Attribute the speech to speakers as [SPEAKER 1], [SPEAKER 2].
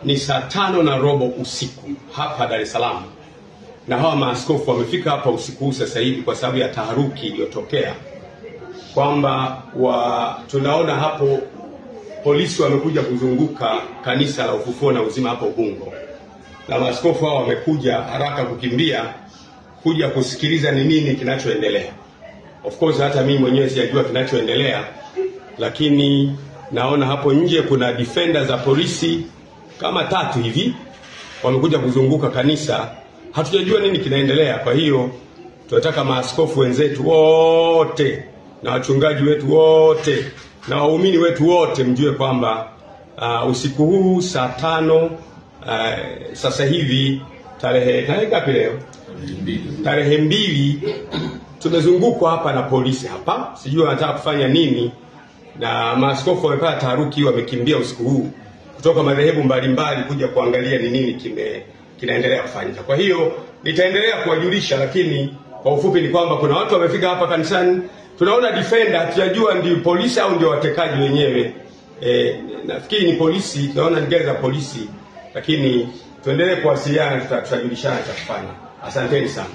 [SPEAKER 1] ni saa 5:15 usiku hapa Dar es Salaam, na hawa maaskofu wamefika hapa usiku sasa hivi kwa sababu ya taharuki iliyotokea, kwamba tunaona hapo polisi wamekuja kuzunguka kanisa la Ufufuo na Uzima hapo Ubungo, na maaskofu hao wamekuja haraka kukimbia kuja kusikiliza ni nini kinachoendelea. Of course hata mimi mwenyewe sijajua kinachoendelea, lakini naona hapo nje kuna defenders za polisi kama 3 hivi wamekuja kuzunguka kanisa. Hatujajua nini kinaendelea. Kwa hiyo tunataka maaskofu wenzetu wote na wachungaji wetu wote na waumini wetu wote mjue kwamba usiku huu saa 5 sasa hivi tarehe ngapi leo? Tarehe 2 tumezungukwa hapa na polisi hapa. Sijui wanataka kufanya nini, na maaskofu wamepata taharuki, wamekimbia usiku huu kutoka madhehebu mbalimbali kuja kuangalia ni nini kinaendelea kufanyika. Kwa hiyo nitaendelea kuwajulisha, lakini kwa ufupi ni kwamba kuna watu wamefika hapa kanisani. Tunaona defender, hatujajua ndio polisi au ndio watekaji wenyewe. Nafikiri ni polisi, tunaona ni gari za polisi, lakini tuendelee kuwasiliana, tutajulishana cha kufanya. Asanteni sana.